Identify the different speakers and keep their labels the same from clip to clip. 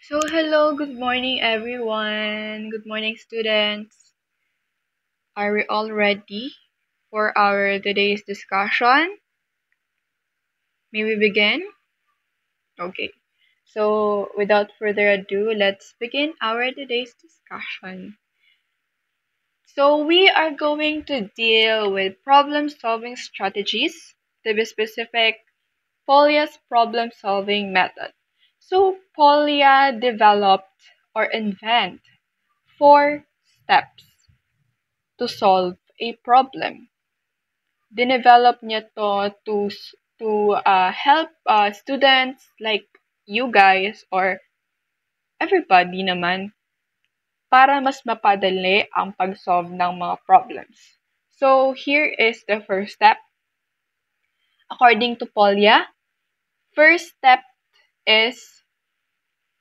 Speaker 1: So, hello, good morning, everyone. Good morning, students. Are we all ready for our today's discussion? May we begin? Okay. So, without further ado, let's begin our today's discussion. So, we are going to deal with problem solving strategies, to be specific, Polya's problem solving method. So, Polya developed or invent 4 steps to solve a problem. Dinevelop niya to help students like you guys or everybody naman para mas mapadali ang pag-solve ng mga problems. So, here is the first step. According to Polya, first step is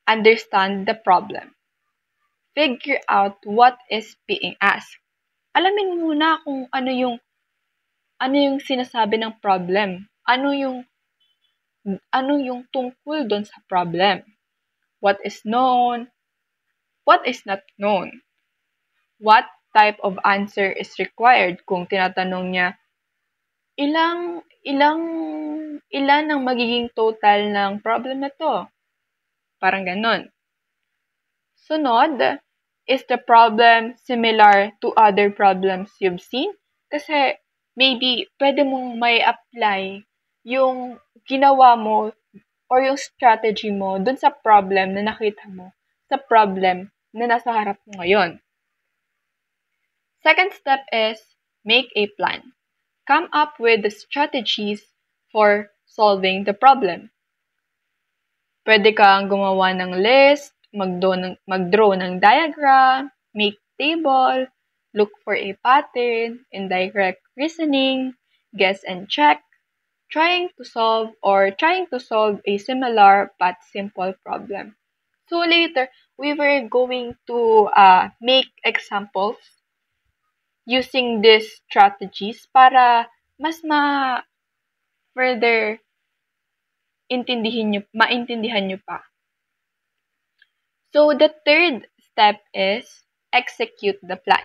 Speaker 1: understand the problem. Figure out what is being asked. Alamin mo muna kung ano yung sinasabi ng problem. Ano yung tungkol doon sa problem. What is known, what is not known. What type of answer is required kung tinatanong niya, ilan ang magiging total ng problem na to? Parang ganon. Sunod, is the problem similar to other problems you've seen? Kasi maybe pwede mong may apply yung ginawa mo or yung strategy mo dun sa problem na nakita mo sa problem na nasa harap mo ngayon. Second step is make a plan. Come up with the strategies for solving the problem. Pwede kang gumawa ng list, mag-draw ng diagram, make table, look for a pattern, indirect reasoning, guess and check, trying to solve a similar but simple problem. So later, we were going to make examples using these strategies para mas further maintindihan nyo pa. So the third step is execute the plan.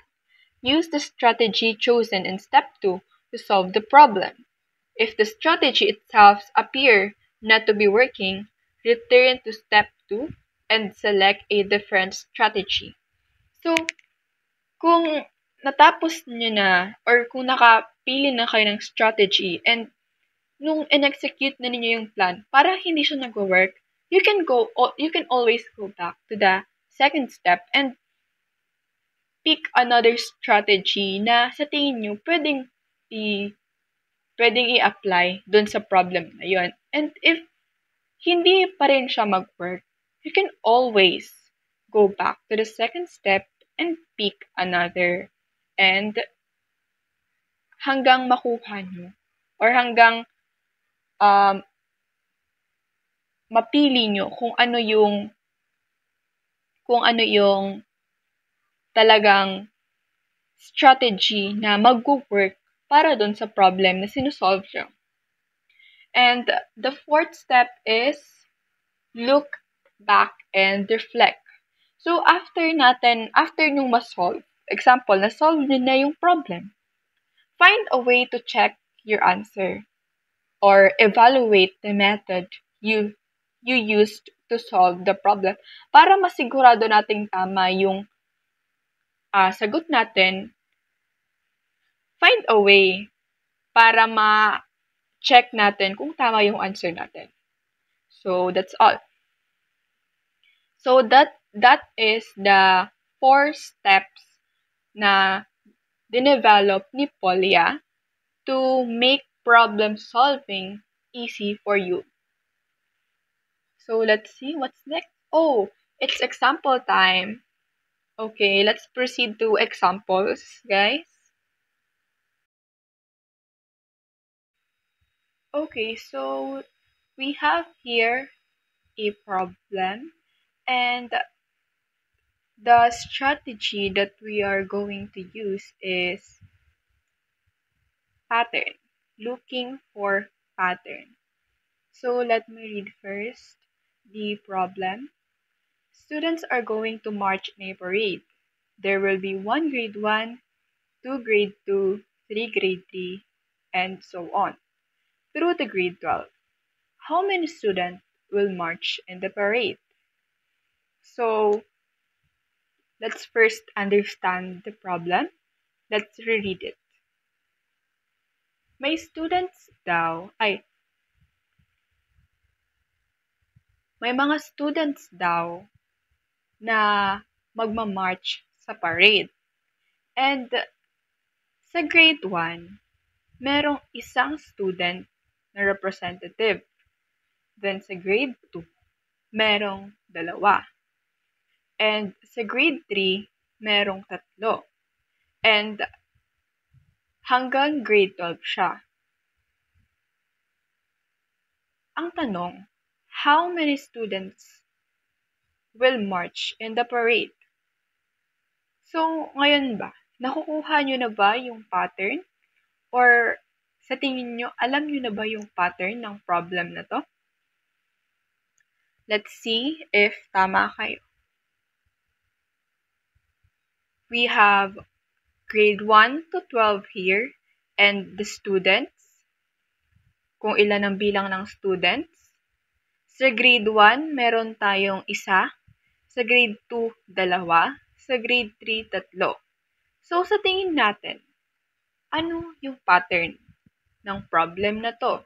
Speaker 1: Use the strategy chosen in step 2 to solve the problem. If the strategy itself appear not to be working, return to step 2 and select a different strategy. So, kung natapos nyo na or kung nakapili na kayo ng strategy and nung in-execute na ninyo yung plan, para hindi siya nag-work, you can always go back to the second step and pick another strategy na sa tingin nyo pwedeng i-apply dun sa problem na yun. And if hindi pa rin siya mag-work, you can always go back to the second step and pick another. And hanggang makuha nyo or hanggang mapili nyo kung ano yung talagang strategy na mag-work para dun sa problem na sinusolve nyo. And the fourth step is look back and reflect. So after nung ma-solve, example, na-solve nyo na yung problem, find a way to check your answer or evaluate the method you used to solve the problem para masigurado nating tama yung sagot natin. Find a way para ma-check natin kung tama yung answer natin. So that's all. So that is the 4 steps na dinevelop ni Polya to make problem solving easy for you. So let's see what's next. Oh, it's example time. Okay, let's proceed to examples, guys. Okay, so we have here a problem and the strategy that we are going to use is pattern, looking for pattern. So let me read first the problem. Students are going to march in a parade. There will be one grade 1, 2 grade 2, 3 grade 3, and so on, through the grade 12. How many students will march in the parade? So, let's first understand the problem. Let's reread it. May students daw, ay, may mga students daw na magmamarch sa parade. And sa grade 1, merong isang student na representative. Then sa grade 2, merong dalawa. And sa grade 3, merong tatlo. And hanggang grade 12 siya. Ang tanong, how many students will march in the parade? So, ngayon ba, nakukuha nyo na ba yung pattern? Or sa tingin nyo, alam nyo na ba yung pattern ng problem na to? Let's see if tama kayo. We have grade 1 to 12 here and the students, kung ilan ang bilang ng students. Sa grade 1, meron tayong isa. Sa grade 2, dalawa. Sa grade 3, tatlo. So, sa tingin natin, ano yung pattern ng problem na to?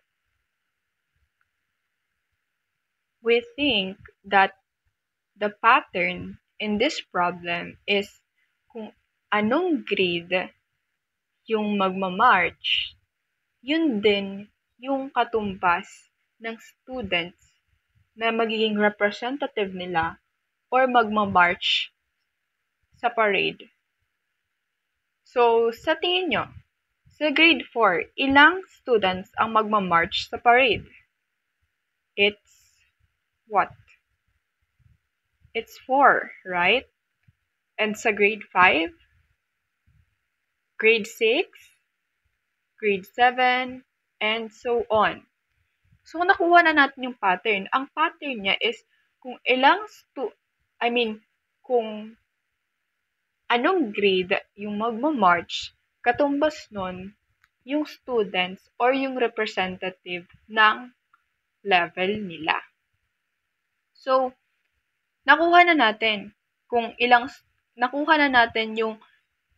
Speaker 1: We think that the pattern in this problem is kung anong grade yung magmamarch, yun din yung katumbas ng students na magiging representative nila or magmamarch sa parade. So, sa tingin nyo, sa grade 4, ilang students ang magmamarch sa parade? It's what? It's 4, right? And sa grade 5, grade 6, grade 7, and so on. So, nakuha na natin yung pattern. Ang pattern niya is kung kung anong grade yung magmamarch, katumbas nun yung students or yung representative ng level nila. So, nakuha na natin yung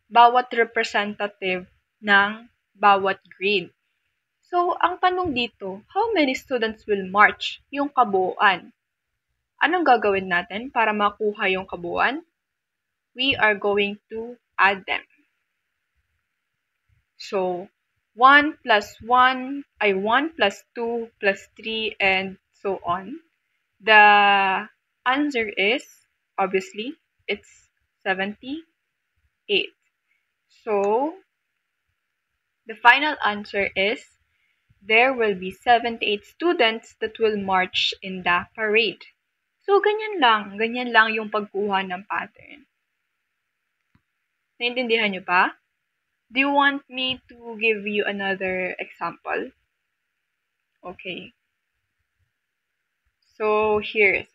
Speaker 1: bawat representative ng bawat grade. So, ang tanong dito, how many students will march? Yung kabuuan. Anong gagawin natin para makuha yung kabuuan? We are going to add them. So, 1 plus 1 plus 2 plus 3 and so on. The answer is, obviously, it's 78. So, the final answer is, there will be 78 students that will march in the parade. So, ganyan lang yung pagkuha ng pattern. Naintindihan nyo pa? Do you want me to give you another example? Okay. So, here's.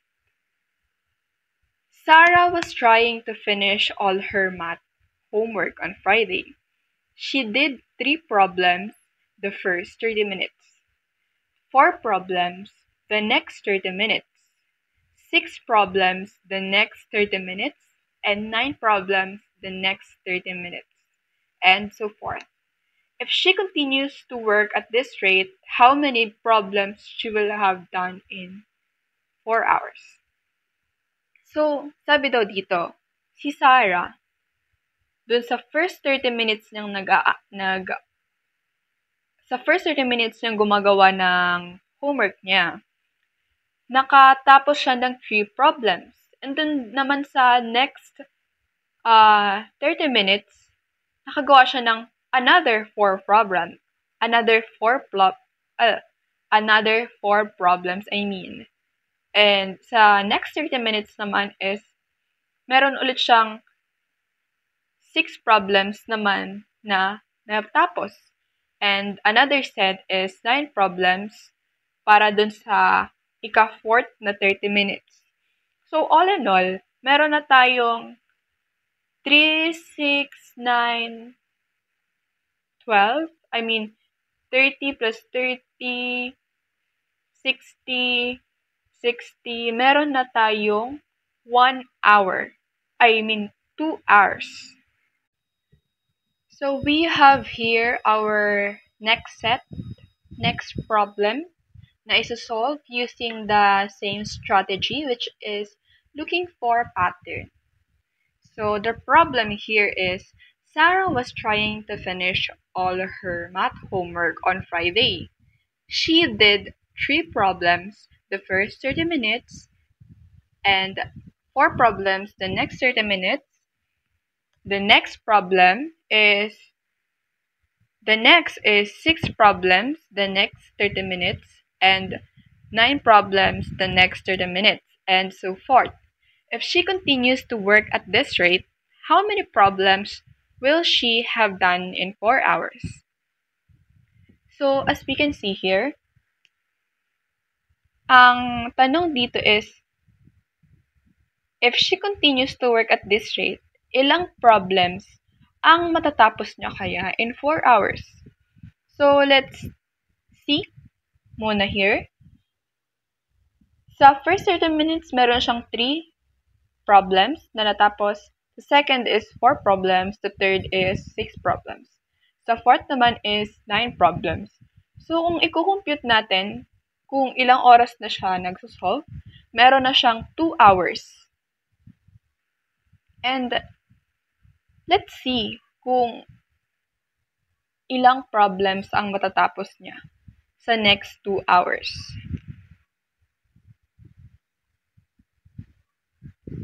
Speaker 1: Sarah was trying to finish all her math homework on Friday. She did 3 problems the first 30 minutes, 4 problems the next 30 minutes, 6 problems the next 30 minutes, and 9 problems the next 30 minutes, and so forth. If she continues to work at this rate, how many problems she will have done in 4 hours? So, sabi daw dito, si Sarah, dun sa first 30 minutes niyang gumagawa ng homework niya, nakatapos siya ng 3 problems. And then naman sa next 30 minutes, nakagawa siya ng another 4 problems. Another 4 problems, And sa next 30 minutes naman is, meron ulit siyang 6 problems naman na natapos. And another set is 9 problems para dun sa ika-4th na 30 minutes. So, all in all, meron na tayong 3, 6, 9, 12. 30 plus 30, 60, 60. Meron na tayong 1 hour. 2 hours. So, we have here our next problem na isa-solve using the same strategy, which is looking for pattern. So the problem here is Sarah was trying to finish all her math homework on Friday. She did 3 problems the first 30 minutes and 4 problems the next 30 minutes. The next is 6 problems the next 30 minutes and 9 problems the next 30 minutes and so forth. If she continues to work at this rate, how many problems will she have done in 4 hours? So, as we can see here, ang tanong dito is, if she continues to work at this rate, ilang problems ang matatapos niya kaya in 4 hours? So, let's see muna here. Sa first 30 minutes, meron siyang 3 problems na natapos. The second is 4 problems. The third is 6 problems. Sa fourth naman is 9 problems. So, kung i-compute natin kung ilang oras na siya nagsosolve, meron na siyang 2 hours. And let's see kung ilang problems ang matatapos niya sa next 2 hours.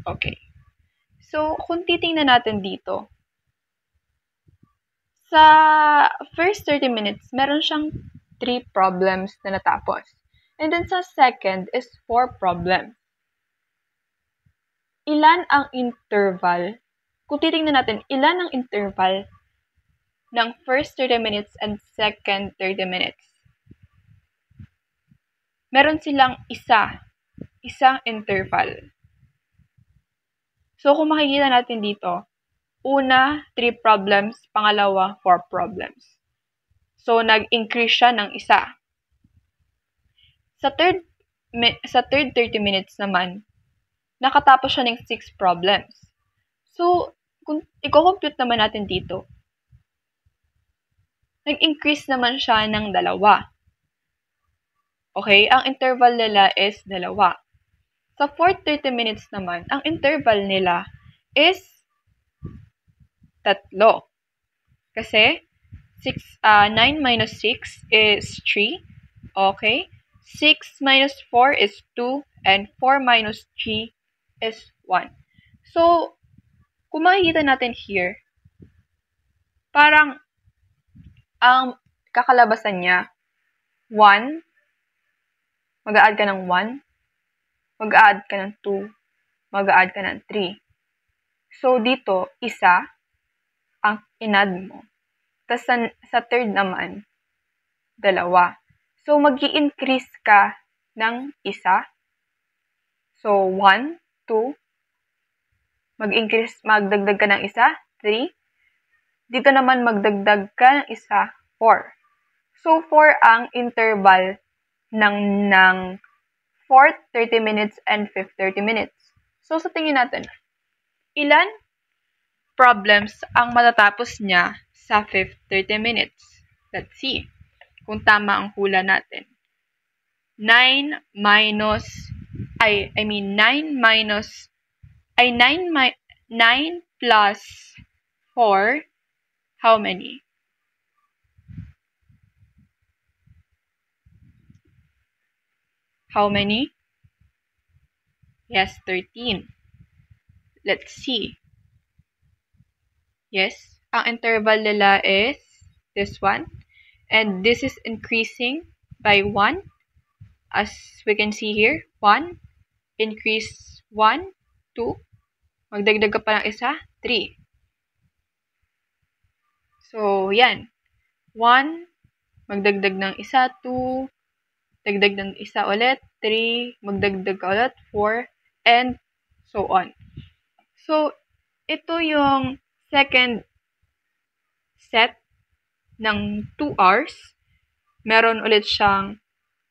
Speaker 1: Okay. So, kung titingnan natin dito, sa first 30 minutes, meron siyang 3 problems na natapos. And then sa second is 4 problems. Ilan ang interval? Kung titingnan natin, ilan ang interval ng first 30 minutes and second 30 minutes? Meron silang isang interval. So, kung makikita natin dito, una, 3 problems, pangalawa, 4 problems. So, nag-increase siya ng isa. Sa third 30 minutes naman, nakatapos siya ng 6 problems. So, kung i-compute naman natin dito, nag-increase naman siya ng 2. Okay? Ang interval nila is 2. Sa fourth 30 minutes naman, ang interval nila is 3. Kasi 9 minus 6 is 3. Okay? 6 minus 4 is 2. And 4 minus 3 is 1. So, kung makikita natin here, parang ang kakalabasan niya, 1, mag-a-add ka ng 1, mag-a-add ka ng 2, mag-a-add ka ng 3. So, dito, isa ang in-add mo. Tapos sa third naman, 2. So, mag-i-increase ka ng isa. So, 1, 2, magdagdag ka ng isa, 3. Dito naman, magdagdag ka ng isa, 4. So, 4 ang interval ng 4th 30 minutes and 5th 30 minutes. So, sa tingin natin, ilan problems ang matatapos niya sa 5th 30 minutes? Let's see kung tama ang hula natin. 9 plus 4, how many? How many? Yes, 13. Let's see. Yes, ang interval nila is this one. And this is increasing by 1. As we can see here, 1, increase 1, 2, magdagdag ka pa ng isa, 3. So, yan. 1, magdagdag ng isa, 2, dagdag ng isa ulit, 3, magdagdag ka ulit, 4, and so on. So, ito yung second set ng 2 hours. Meron ulit siyang,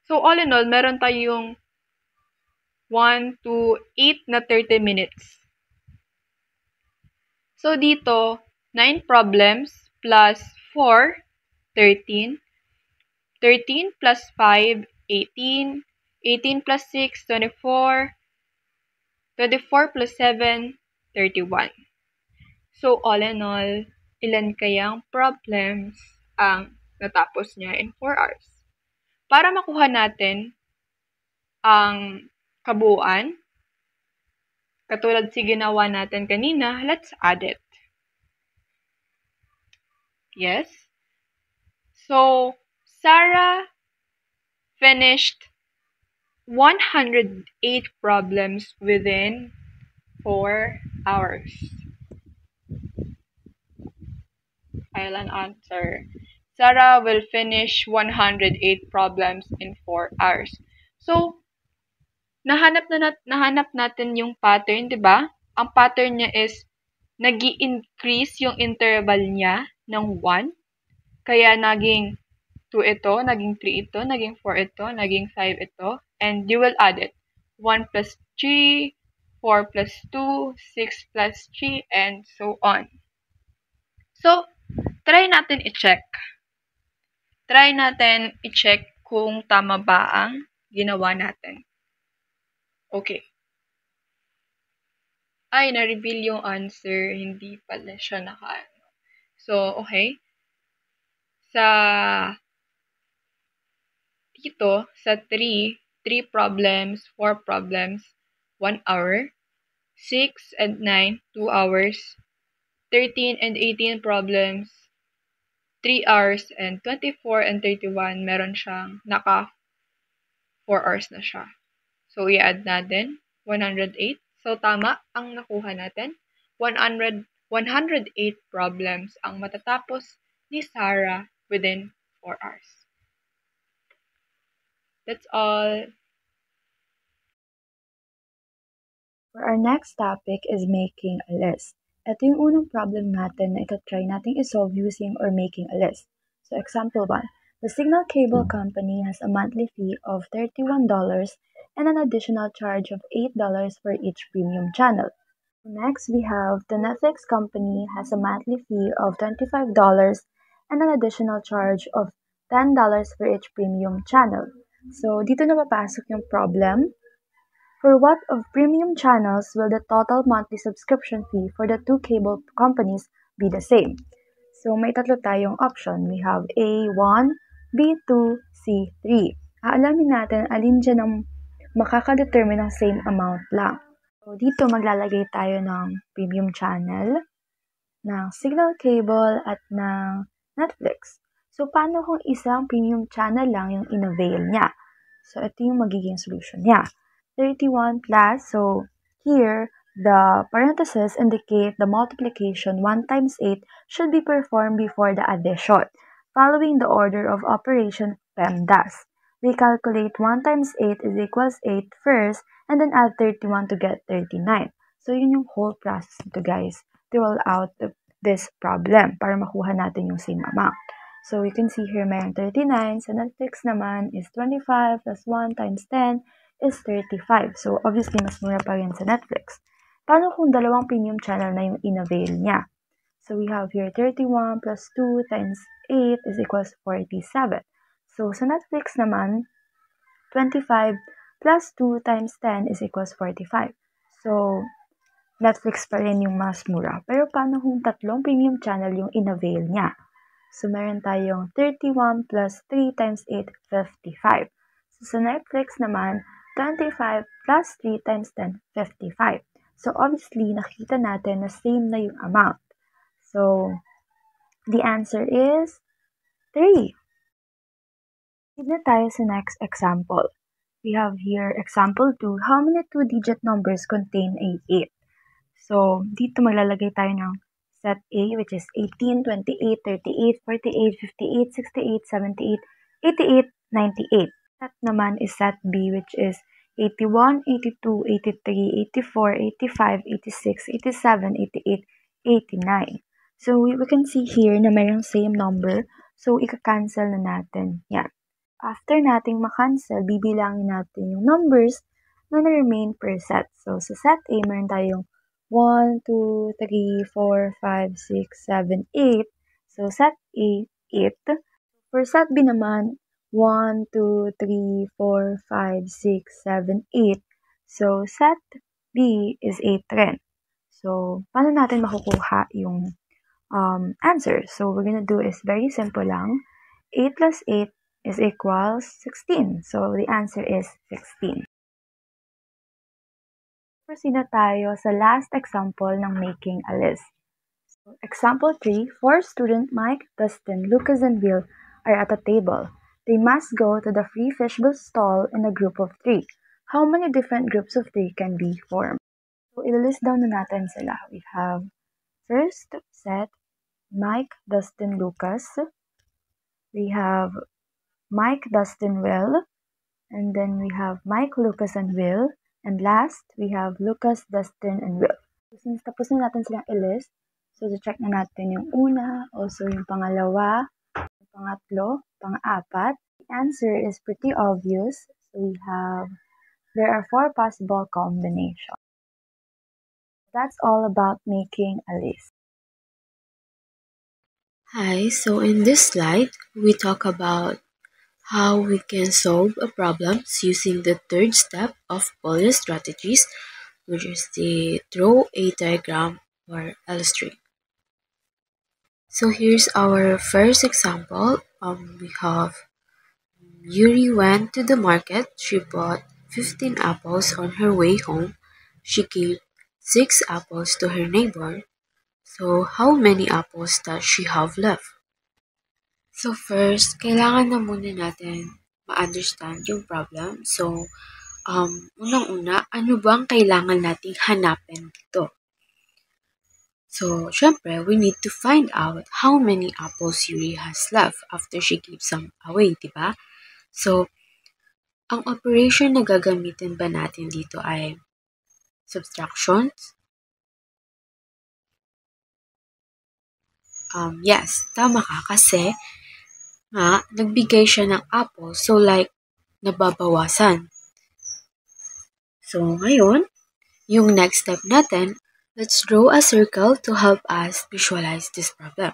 Speaker 1: so all in all, meron tayong 1, 2, 8 na 30 minutes. So, dito, 9 problems plus 4, 13. 13 plus 5, 18. 18 plus 6, 24. 24 plus 7, 31. So, all in all, ilan kayang problems ang natapos niya in 4 hours? Para makuha natin ang kabuuan, katulad si ginawa natin kanina, let's add it. Yes? So, Sarah finished 108 problems within 4 hours. I'll answer. Sarah will finish 108 problems in 4 hours. So, nahanap natin yung pattern, 'di ba? Ang pattern niya is nag-i-increase yung interval niya ng 1. Kaya naging 2 ito, naging 3 ito, naging 4 ito, naging 5 ito, and you will add it. 1 plus 3, 4 plus 2, 6 plus 3, and so on. So, try natin i-check. Try natin i-check kung tama ba ang ginawa natin. Okay. Ay, na-reveal yung answer. Hindi pala siya So, okay. Dito, sa 3 problems, 4 problems, 1 hour. 6 and 9, 2 hours. 13 and 18 problems, 3 hours. And 24 and 31, meron siyang 4 hours na siya. So, i-add natin, 108. So, tama ang nakuha natin. 108 problems ang matatapos ni Sarah within 4 hours. That's all.
Speaker 2: For our next topic is making a list. Ito yung unang problem natin na ita-try natin isolve using or making a list. So, example 1. The Signal Cable Company has a monthly fee of $31 and an additional charge of $8 for each premium channel. Next, we have the Netflix Company has a monthly fee of $25 and an additional charge of $10 for each premium channel. So, dito na papasok yung problem. For what of premium channels will the total monthly subscription fee for the two cable companies be the same? So, may tatlo tayong option. We have A1, B2, C3. Aalamin natin alin dyan ang makakadetermine ng same amount lang. So, dito maglalagay tayo ng premium channel, ng signal cable, at ng Netflix. So, paano kung isang premium channel lang yung in-avail niya? So, ito yung magiging solution niya. 31 plus, so here, the parentheses indicate the multiplication 1 times 8 should be performed before the addition, following the order of operation PEMDAS. We calculate 1 times 8 is equals 8 first, and then add 31 to get 39. So, yun yung whole process nito, guys, to roll out this problem para makuha natin yung same amount. So, you can see here, mayroong 39. Sa Netflix naman is 25 plus 1 times 10 is 35. So, obviously, mas mura pa rin sa Netflix. Paano kung dalawang premium channel na yung in-avail niya? So, we have here 31 plus 2 times 8 is equals 47. So, sa Netflix naman, 25 plus 2 times 10 is equals 45. So, Netflix pa rin yung mas mura. Pero paano kung tatlong premium channel yung in-avail niya? So, meron tayong 31 plus 3 times 8, 55. So, sa Netflix naman, 25 plus 3 times 10, 55. So, obviously, nakita natin na same na yung amount. So, the answer is 3. Proceed na tayo sa next example. We have here example 2. How many two-digit numbers contain a 8? So, dito maglalagay tayo ng set A, which is 18, 28, 38, 48, 58, 68, 78, 88, 98. Set naman is set B, which is 81, 82, 83, 84, 85, 86, 87, 88, 89. So, we can see here na mayroong same number. So, ika-cancel na natin. Yan. After nating ma-cancel, bibilangin natin yung numbers na na-remain per set. So, sa set A, meron tayong 1, 2, 3, 4, 5, 6, 7, 8. So, set A, 8. For set B naman, 1, 2, 3, 4, 5, 6, 7, 8. So, set B is 8 rin. So, paano natin makukuha yung answer? So, we're gonna do is very simple lang. 8 plus 8 is equals 16. So, the answer is 16. Proceed na tayo sa last example ng making a list. So, example 3, 4 students Mike, Dustin, Lucas, and Will are at a table. They must go to the free fishbowl stall in a group of 3. How many different groups of 3 can be formed? So, i-list down na natin sila. We have first set, Mike, Dustin, Lucas. We have Mike, Dustin, Will. And then we have Mike, Lucas, and Will. And last, we have Lucas, Dustin, and Will. So, since tapos na natin silang i-list, so check na natin yung una, also yung pangalawa, yung pangatlo, pang-apat. The answer is pretty obvious. So there are 4 possible combinations. That's all about making a list.
Speaker 3: Hi, so in this slide, we talk about how we can solve a problem using the third step of Polya strategies, which is the draw a diagram or illustrate. So here's our first example. We have Yuri went to the market. She bought 15 apples on her way home. She gave 6 apples to her neighbor. So how many apples does she have left? So first, kailangan na muna natin ma-understand yung problem. So, unang-una, ano bang kailangan nating hanapin dito? So, syempre, we need to find out how many apples Yuri has left after she gave some away, di ba? So, ang operation na gagamitin ba natin dito ay subtractions? Yes, tama ka kasi nga, nagbigay siya ng apple, so like, nababawasan. So, ngayon, yung next step natin, let's draw a circle to help us visualize this problem.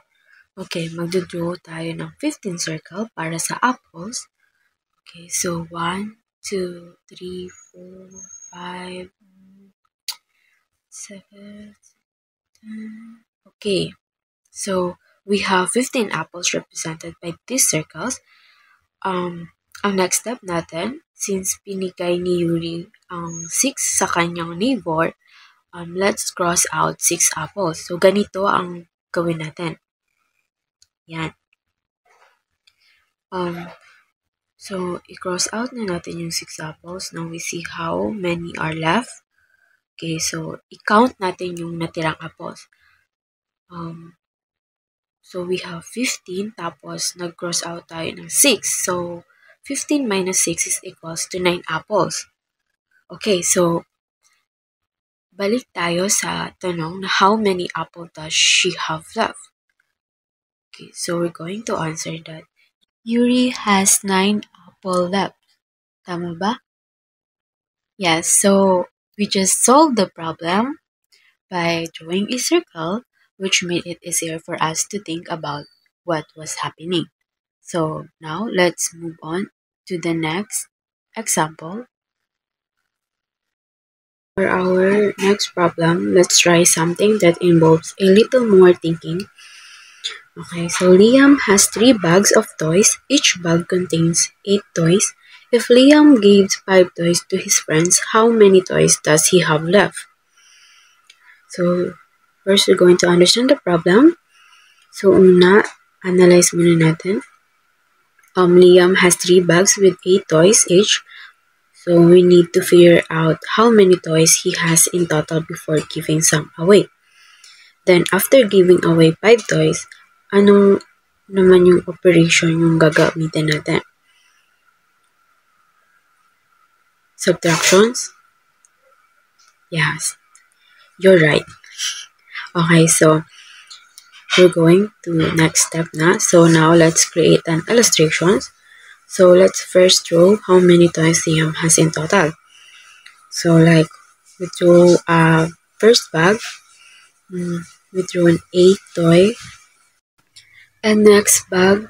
Speaker 3: Okay, magdodraw tayo ng 15 circle para sa apples. Okay, so 1, 2, 3, 4, 5, 7, 10. Okay, so we have 15 apples represented by these circles. Ang next step natin, since binigay ni Yuri ang 6 sa kanyang neighbor, let's cross out 6 apples. So, ganito ang gawin natin. Yan. So, i-cross out na natin yung 6 apples. Now, we see how many are left. Okay, so, i-count natin yung natirang apples. So, we have 15, tapos nag-cross out tayo ng 6. So, 15 minus 6 is equals to 9 apples. Okay, so, balik tayo sa tanong na how many apples does she have left? Okay, so we're going to answer that. Yuri has 9 apples left. Tama ba? Yes, so we just solved the problem by drawing a circle, which made it easier for us to think about what was happening. So now let's move on to the next example. For our next problem, let's try something that involves a little more thinking. Okay, so Liam has 3 bags of toys. Each bag contains 8 toys. If Liam gives 5 toys to his friends, how many toys does he have left? So, first we're going to understand the problem. So, una, analyze muna natin. Liam has 3 bags with 8 toys each. So, we need to figure out how many toys he has in total before giving some away. Then, after giving away 5 toys, anong naman yung operation yung gagamitin natin? subtractions? Yes, you're right. Okay, so we're going to next step na. So now let's create an illustration. So let's first draw how many toys Liam has in total. So like we draw a first bag, we draw an 8 toy, and next bag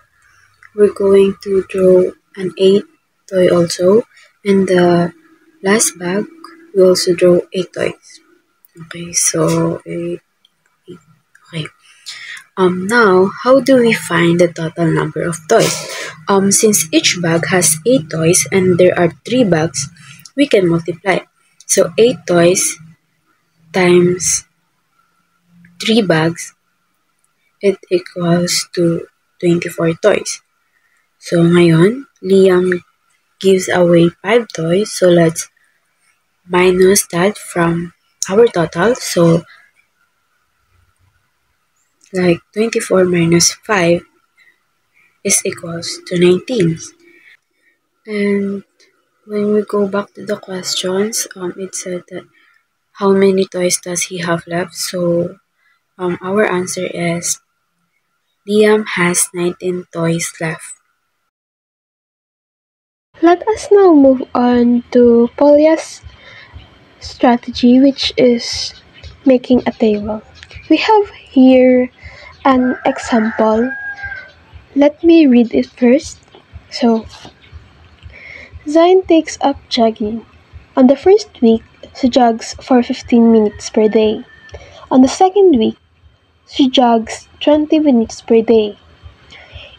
Speaker 3: we're going to draw an 8 toy also, and the last bag we also draw 8 toys. Okay, so 8, 8. Okay. Now, how do we find the total number of toys? Since each bag has 8 toys and there are 3 bags, we can multiply. So 8 toys times 3 bags, it equals to 24 toys. So ngayon, Liam gives away 5 toys. So let's minus that from our total. So like 24 minus 5 is equals to 19. And when we go back to the questions, it said that how many toys does he have left? So our answer is Liam has 19 toys left.
Speaker 4: Let us now move on to Polya's strategy, which is making a table. We have here an example. Let me read it first. So, Zion takes up jogging. On the first week, she jogs for 15 minutes per day. On the second week, she jogs 20 minutes per day.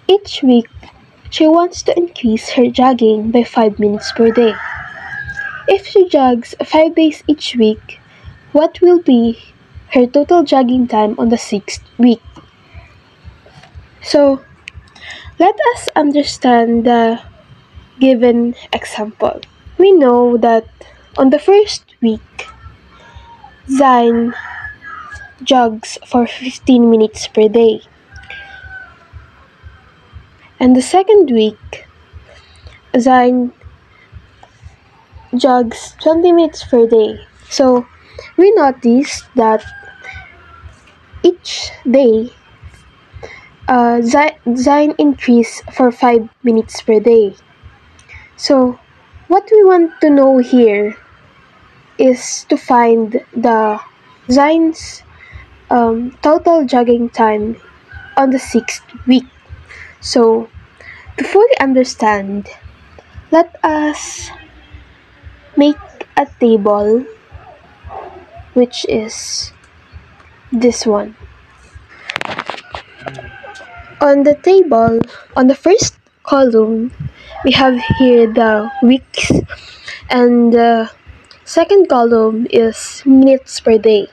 Speaker 4: Each week, she wants to increase her jogging by 5 minutes per day. If she jogs 5 days each week, what will be her total jogging time on the sixth week? So, let us understand the given example. We know that on the first week, Zain jogs for 15 minutes per day. And the second week, Zain jogs 20 minutes per day. So, we notice that each day, Zain increase for 5 minutes per day. So, what we want to know here is to find the Zain's total jogging time on the sixth week. So, to fully understand, let us make a table, which is this one. On the table, on the first column, we have here the weeks, and the second column is minutes per day.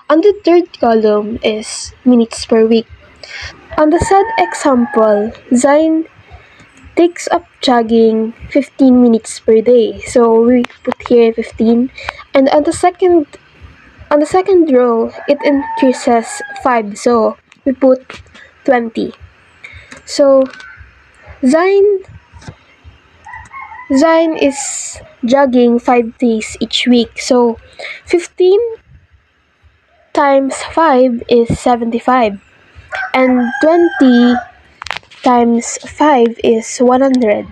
Speaker 4: On the third column is minutes per week. On the said example, Zain takes up jogging 15 minutes per day. So we put here 15, and on the second row it increases 5. So we put 20. So Zain is jogging 5 days each week. So 15 times 5 is 75, and 20 times 5 is 100.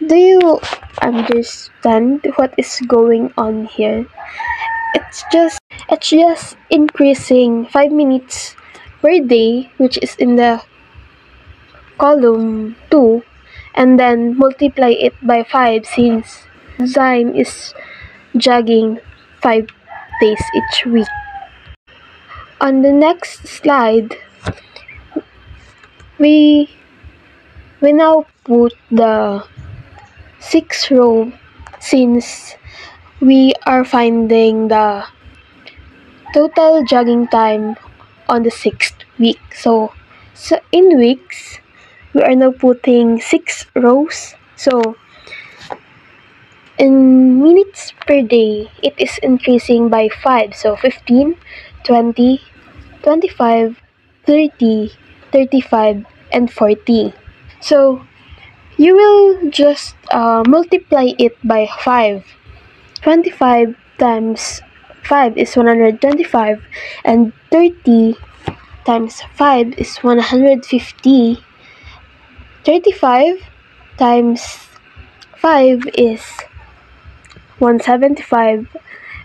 Speaker 4: Do you understand what is going on here? It's just increasing 5 minutes per day, which is in the column 2, and then multiply it by 5 since Zain is jogging 5 days each week. On the next slide, we now put the 6th row since we are finding the total jogging time on the 6th week. So in weeks, we are now putting 6 rows. So in minutes per day, it is increasing by 5. So 15, 20, 25, 30, 35, and 40. So You will just multiply it by 5. 25 times 5 is 125, and 30 times 5 is 150. 35 times 5 is 175,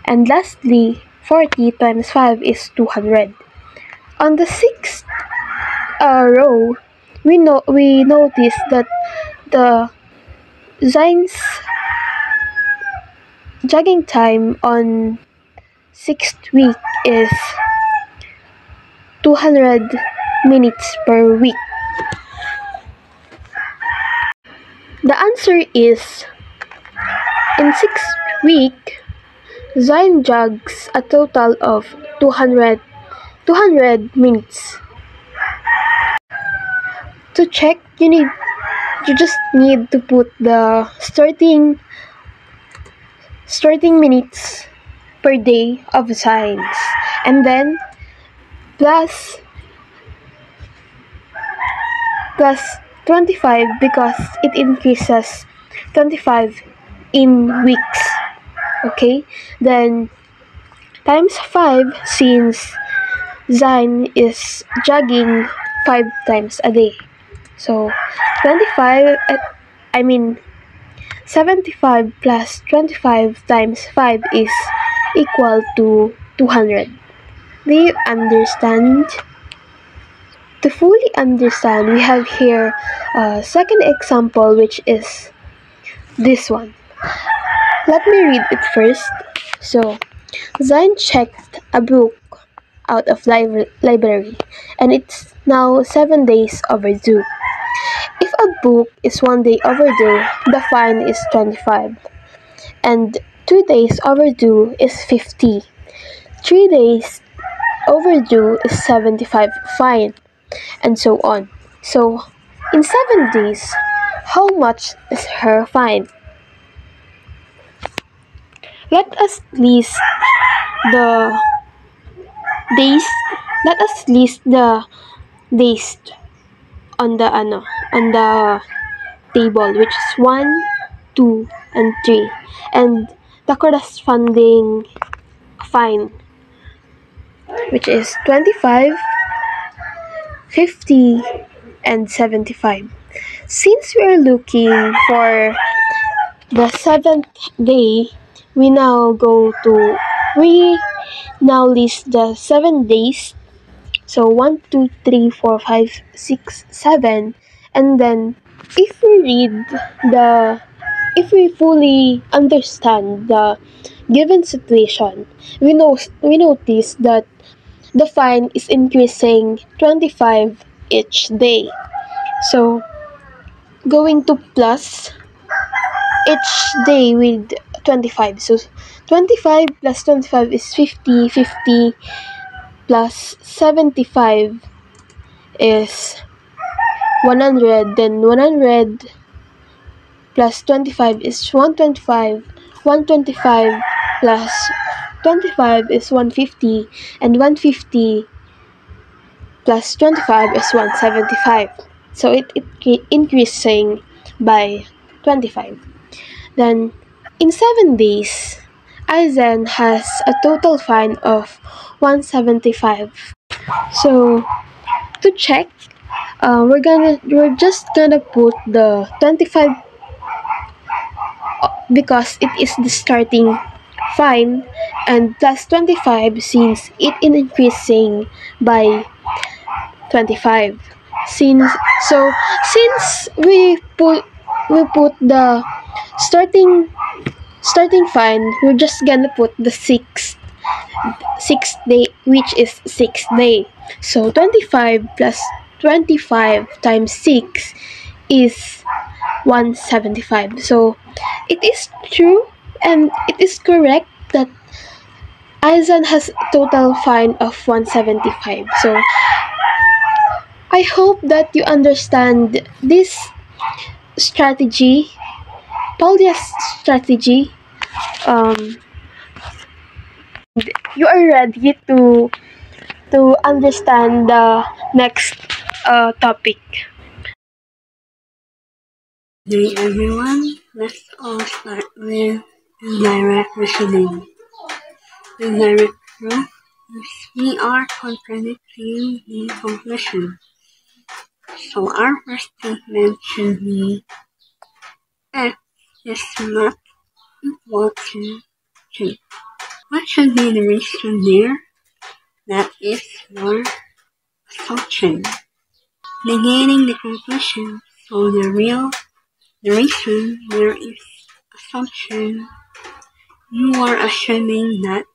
Speaker 4: and lastly 40 times 5 is 200. On the sixth row, we notice that the Zine's jogging time on sixth week is 200 minutes per week. The answer is, in sixth week, Zine jogs a total of 200 minutes. To check, you just need to put the starting minutes per day of Zines, and then plus 25, because it increases 25 in weeks. Okay, then times 5, since Zine is jogging 5 times a day. So 75 plus 25 times 5 is equal to 200. Do you understand? To fully understand, we have here a second example, which is this one. Let me read it first. So, Zine checked a book out of library, and it's now 7 days overdue. If a book is 1 day overdue, the fine is 25, and 2 days overdue is 50. 3 days overdue is 75 fine, and so on. So, in 7 days, how much is her fine? Let us list the days. Let us list the days on the table, which is 1, 2, and 3, and the corresponding fine, which is 25, 50, and 75. Since we are looking for the 7th day, we now list the 7 days. So 1, 2, 3, 4, 5, 6, 7, and then if we fully understand the given situation, we notice that the fine is increasing 25 each day. So going to plus each day with 25. So 25 plus 25 is 50. 50 plus 75 is 100. Then 100 plus 25 is 125. 125 plus 25 is 150. And 150 plus 25 is 175. So it increasing by 25. Then in 7 days, Aizen has a total fine of 175. So to check, we're just gonna put the 25 because it is the starting fine, and plus 25 since it is increasing by 25. Since we put the starting fine, we're just gonna put the sixth day, which is 6th day. So 25 plus 25 times 6 is 175. So it is true and it is correct that Aizen has a total fine of 175. So I hope that you understand this strategy, Polia's strategy. You are ready to understand the next topic.
Speaker 5: Good day everyone, let's all start with indirect reasoning. Indirect proof is we are contradicting the conclusion. So our first statement should be X is not equal to 2. What should be the reason there? That is your assumption. Negating the conclusion, so the reason there is assumption. You are assuming that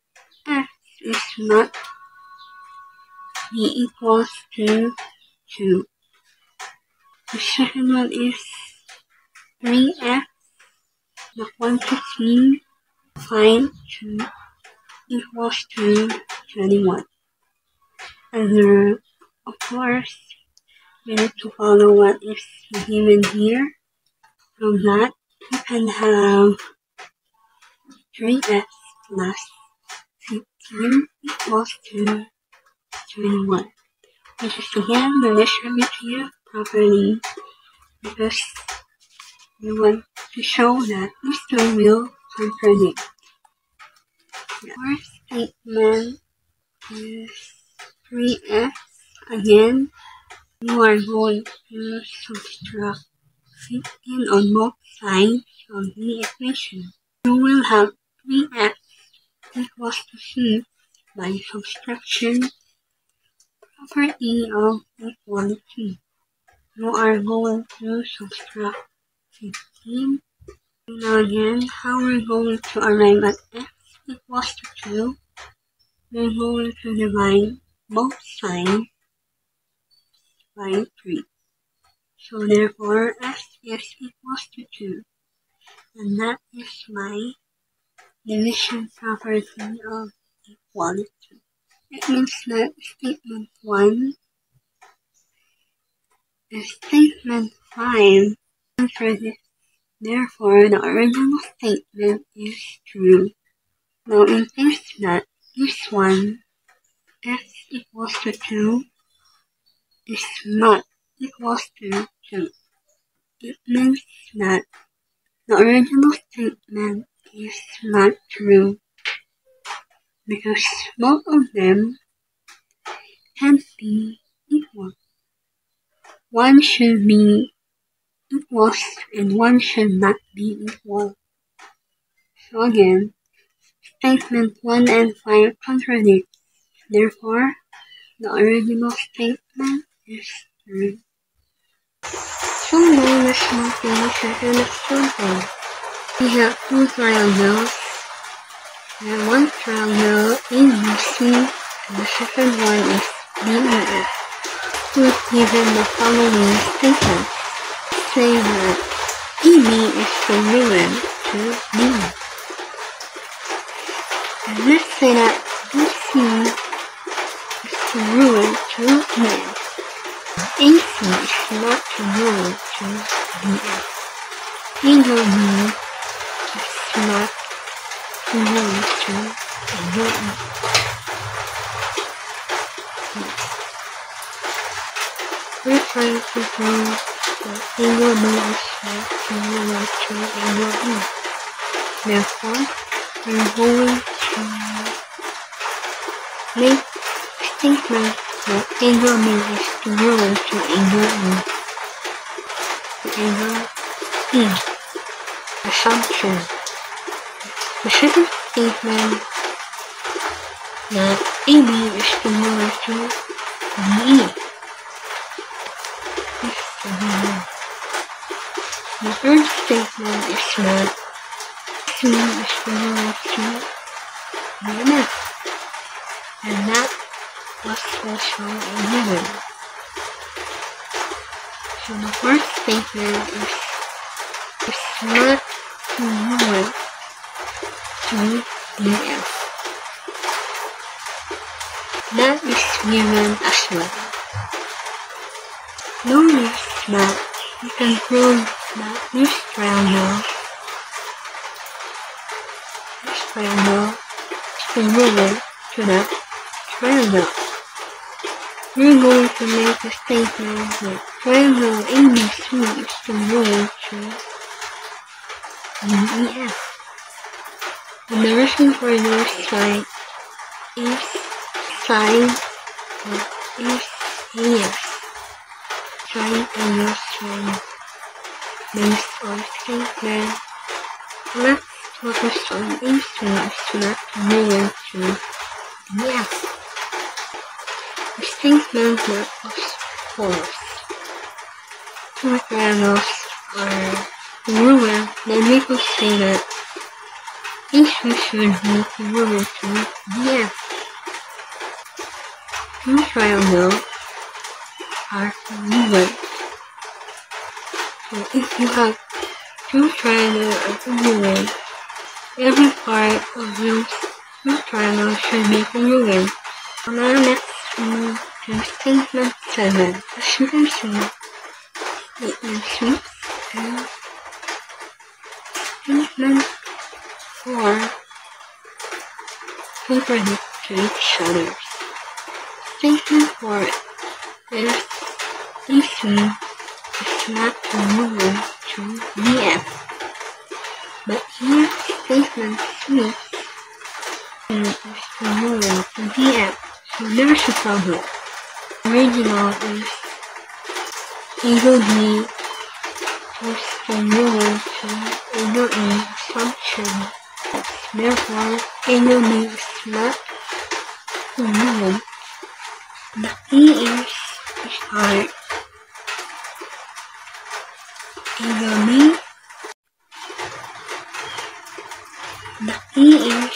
Speaker 5: X is not equals to 2. The second one is 3x, the quantity find 2 equals to 21. And of course, we need to follow what is given here. From that, you can have 3x plus 15 equals to 21. Which is again the distributive property because we want to show that these two will contradict. The first statement is 3x. Again, you are going to subtract 15 on both sides of the equation. You will have 3x equals to 6 by subtraction property of equality. You are going to subtract 15. Now again, how we're going to arrive at x equals to 2? We're going to divide both sides by 3. So therefore, x is equals to 2. And that is my division property of equality. It means that statement 1 and statement 5 contradict. Therefore, the original statement is true. Now, in case that this one, x equals to 2, is not equals to 2. It means that the original statement is not true because both of them can't be equal. One should be equals and one should not be equal. So again, statement 1 and 5 contradict. Therefore, the original statement is true. So now let's move to the second example. We have two triangles, and one triangle ABC, and the second one is BEF. We've given the following statement. Say that EB is congruent to B. And let's say that BC is congruent to EF. AC is not congruent to BF. Angle B is not congruent to angle E. We're trying to prove that angle B is not congruent to angle E. Therefore, we're going to make a statement that angle B is congruent to angle E. To angle E. Assumption. The second statement that AB is congruent to BE. The third statement is that C is congruent to BMF, and that was also a given. So the first statement is not congruent to BF. That is given as well. Notice that you can prove that this triangle is congruent to that triangle. we're going to make a statement that triangle ABC is conjoined to DEF. And the reason for this side is sine of is AF. Sine illustrated based on statement. Let's focus on AC is not conjoined to DEF. The statement that was false. Two triangles are congruent, then we could say that AC should be congruent to DF. Two triangles are congruent. So if you have two triangles are congruent, every part of those two triangles should be congruent. So now let's move to statement 7. As you can see, statement 6 and statement 4 contradict to each other. Statement 4 is AC is not congruent to DF. But here, statement 6 is congruent to DF. So there's a problem. Original is angle B is congruent to angle A assumption. Therefore, angle B is not congruent. The key is to start angle B. The key is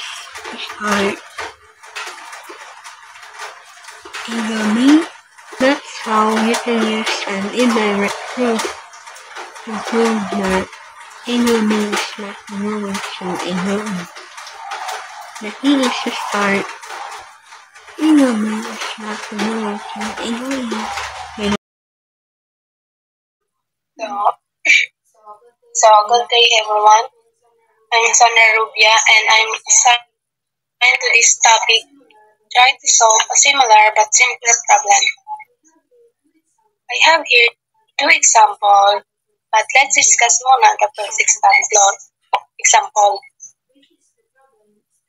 Speaker 5: to start angle B. That's how you can use an indirect proof to prove that angle B is not congruent to angle E. The key is to start angle B is not congruent to angle E.
Speaker 6: So, good day everyone. I'm Sonia Rubia and I'm assigned to this topic, try to solve a similar but simpler problem. I have here two examples, but let's discuss muna the first example,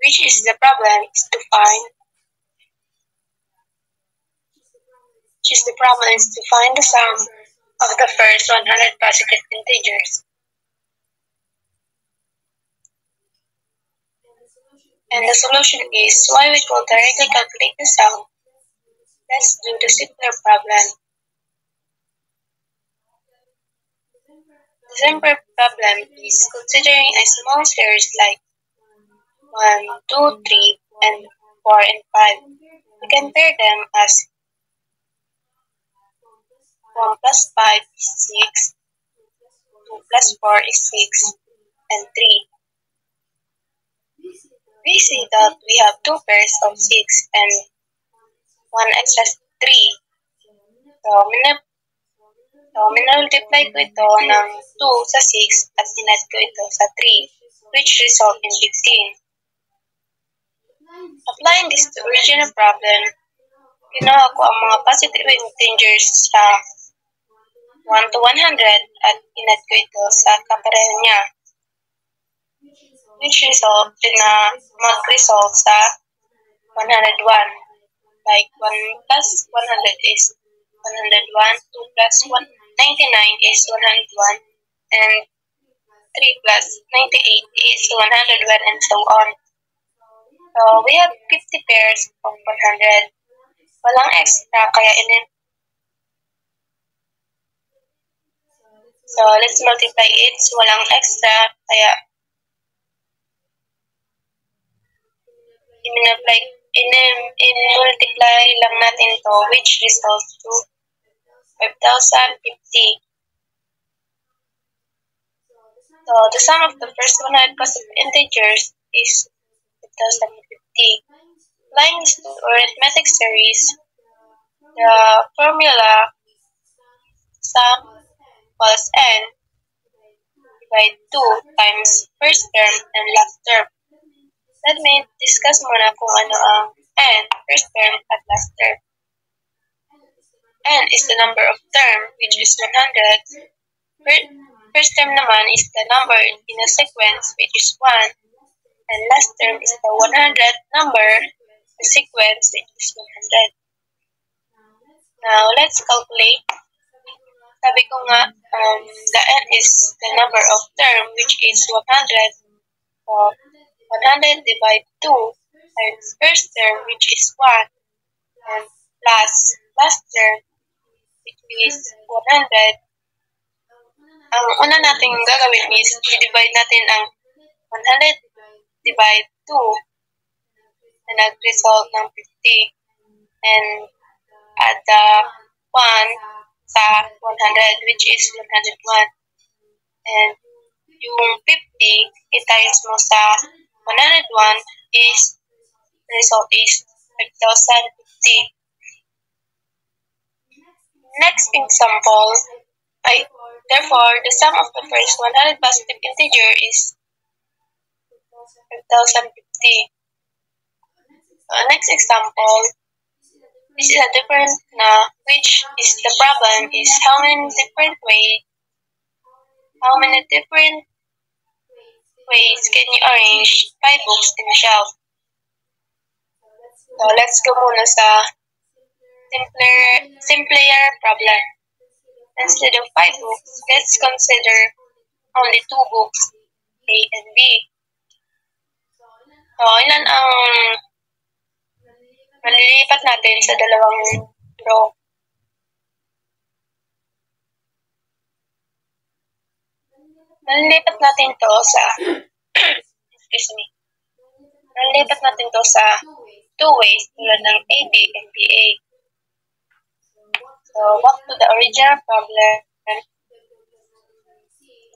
Speaker 6: which is the problem is to find the sum of the first 100 positive integers. And the solution is why we could directly calculate the sum. Let's do the simpler problem. The simpler problem is considering a small series like 1, 2, 3, and 4 and 5. We can pair them as 1 plus 5 is 6, 2 plus 4 is 6, and 3. We see that we have two pairs of 6 and 1 extra 3. So, minultiply ko ito ng 2 sa 6 at inad ko ito sa 3, which result in 15. Applying this to original problem, ginawa ko ang mga positive integers sa 1 to 100 at inad ko ito sa kapareho niya, which result na mag-result sa 101. Like 1 plus 100 is 101, 2 plus 99 is 101, and 3 plus 98 is 101, and so on. So, we have 50 pairs of 100. Walang extra, kaya So, let's multiply it. So, walang extra, kaya in-multiply lang natin to, which results to 5,050. So, the sum of the first 100 positive integers is 5,050. Applying this to arithmetic series, the formula sum equals n divide 2 times first term and last term. Let me discuss muna kung ano ang n, first term, at last term. n is the number of term, which is 100. First term naman is the number in a sequence, which is 1. And last term is the 100th number, the sequence, which is 100. Now, let's calculate. Sabi ko nga, the n is the number of term, which is 100. So, 100 divided 2 times first term, which is 1. And plus last term, which is 100. Ang una natin gagawin is, i-divide natin ang 100 divide 2 na nag-result ng 50. And add the 1 sa 100, which is 101. And yung 50, i-times mo sa 101 is, the result is 5,050. Next example, therefore, the sum of the first 100 positive integer is 5,050. Next example, this is a different which is the problem is how many different ways can you arrange 5 books in a shelf? So let's go muna sa simpler problem. Instead of 5 books, let's consider only 2 books, A and B. So, ilan ang malilipat natin sa dalawang row? Malilipat natin to sa Malilipat natin to sa 2 ways tulad ng AB and BA. So, back to the original problem.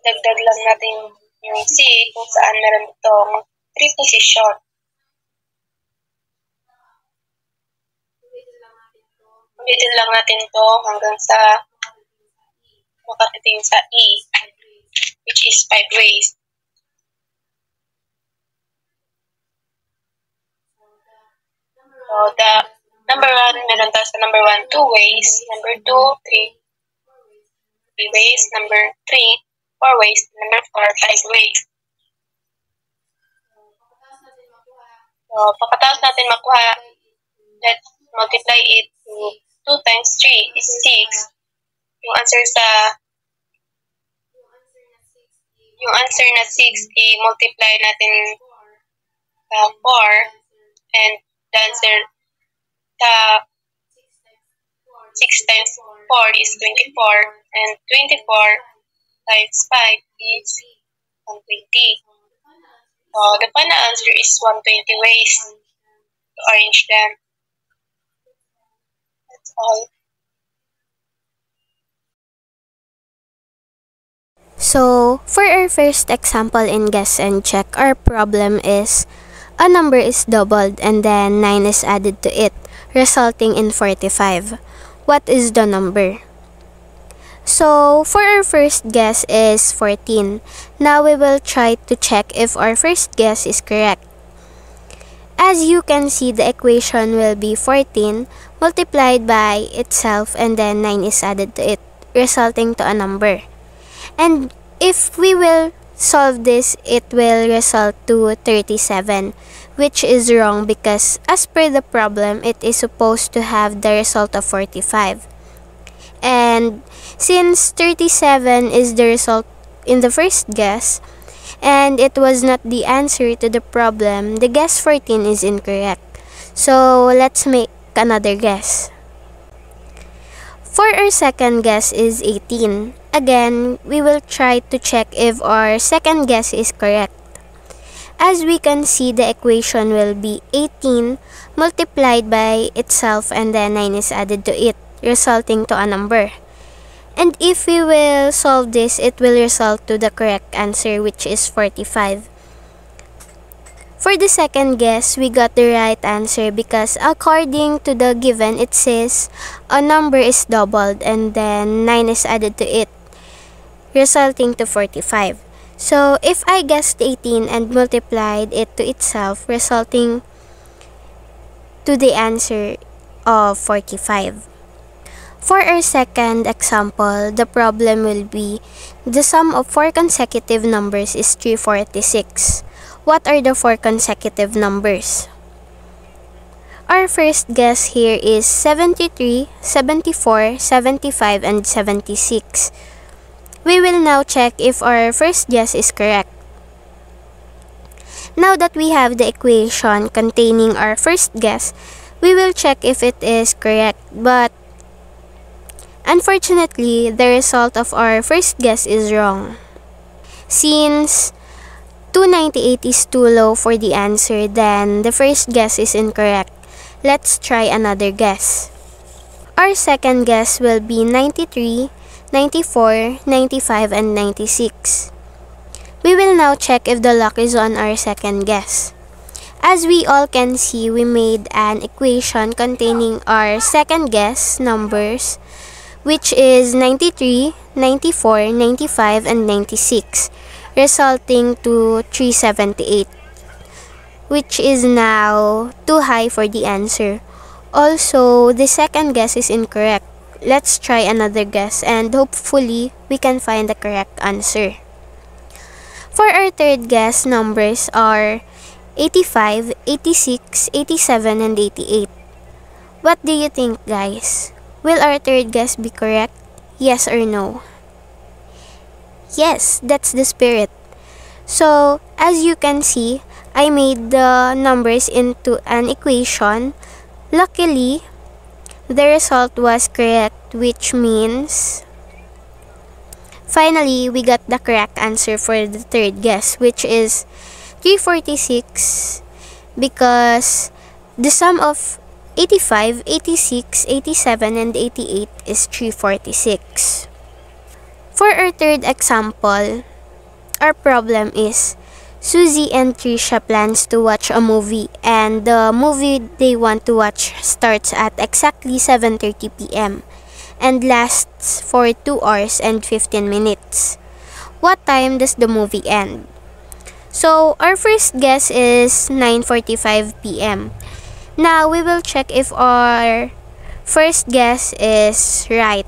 Speaker 6: Dagdag lang natin yung C kung saan meron itong preposition. Ulitin lang natin ito hanggang sa makarating sa E, which is 5 ways. So, the number 1, meron tayo sa number 1, 2 ways. Number 2, 3 ways. Number 3, 4 ways. Number 4, 5 ways. So, pagkatapos natin makuha, let's multiply it to 2 times 3 is 6. Yung answer na 6, i-multiply natin sa 4. And the answer sa 6 times 4 is 24. And 24 times 5 is 120. So, the final answer is 120 ways to arrange them. That's all.
Speaker 7: So, for our first example in Guess and Check, our problem is a number is doubled and then 9 is added to it, resulting in 45. What is the number? So, for our first guess is 14. Now, we will try to check if our first guess is correct. As you can see, the equation will be 14 multiplied by itself and then 9 is added to it, resulting to a number. And if we will solve this, it will result to 37, which is wrong because as per the problem, it is supposed to have the result of 45. And since 37 is the result in the first guess, and it was not the answer to the problem, the guess 14 is incorrect. So, let's make another guess. For our second guess is 18. Again, we will try to check if our second guess is correct. As we can see, the equation will be 18 multiplied by itself and then 9 is added to it, resulting to a number. And if we will solve this, it will result to the correct answer, which is 45. For the second guess, we got the right answer because according to the given, it says a number is doubled and then 9 is added to it, resulting to 45. So, if I guessed 18 and multiplied it to itself, resulting to the answer of 45. For our second example, the problem will be the sum of 4 consecutive numbers is 346. What are the 4 consecutive numbers? Our first guess here is 73, 74, 75, and 76. We will now check if our first guess is correct. Now that we have the equation containing our first guess, we will check if it is correct, but unfortunately, the result of our first guess is wrong. Since 298 is too low for the answer, then the first guess is incorrect. Let's try another guess. Our second guess will be 93, 94, 95, and 96. We will now check if the luck is on our second guess. As we all can see, we made an equation containing our second guess numbers, which is 93, 94, 95, and 96, resulting to 378, which is now too high for the answer. Also, the second guess is incorrect. Let's try another guess and hopefully we can find the correct answer. For our third guess, numbers are 85, 86, 87, and 88. What do you think, guys? Will our third guess be correct? Yes or no? Yes, that's the spirit. So, as you can see, I made the numbers into an equation. Luckily, the result was correct, which means finally we got the correct answer for the third guess, which is 346, because the sum of 85, 86, 87, and 88 is 346. For our third example, our problem is Susie and Trisha plans to watch a movie, and the movie they want to watch starts at exactly 7:30 p.m. and lasts for 2 hours and 15 minutes. What time does the movie end? So, our first guess is 9:45 p.m. Now, we will check if our first guess is right.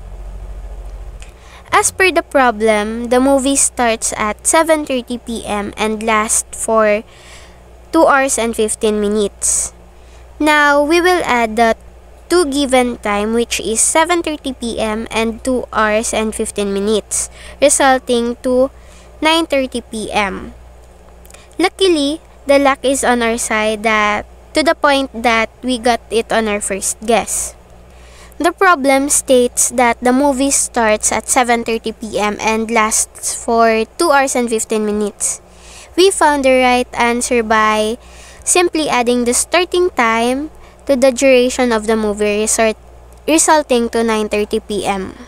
Speaker 7: As per the problem, the movie starts at 7:30 p.m. and lasts for 2 hours and 15 minutes. Now, we will add the two given time, which is 7:30 p.m. and 2 hours and 15 minutes, resulting to 9:30 p.m. Luckily, the luck is on our side, that to the point that we got it on our first guess. The problem states that the movie starts at 7:30 p.m. and lasts for 2 hours and 15 minutes. We found the right answer by simply adding the starting time to the duration of the movie, resulting to 9:30 p.m.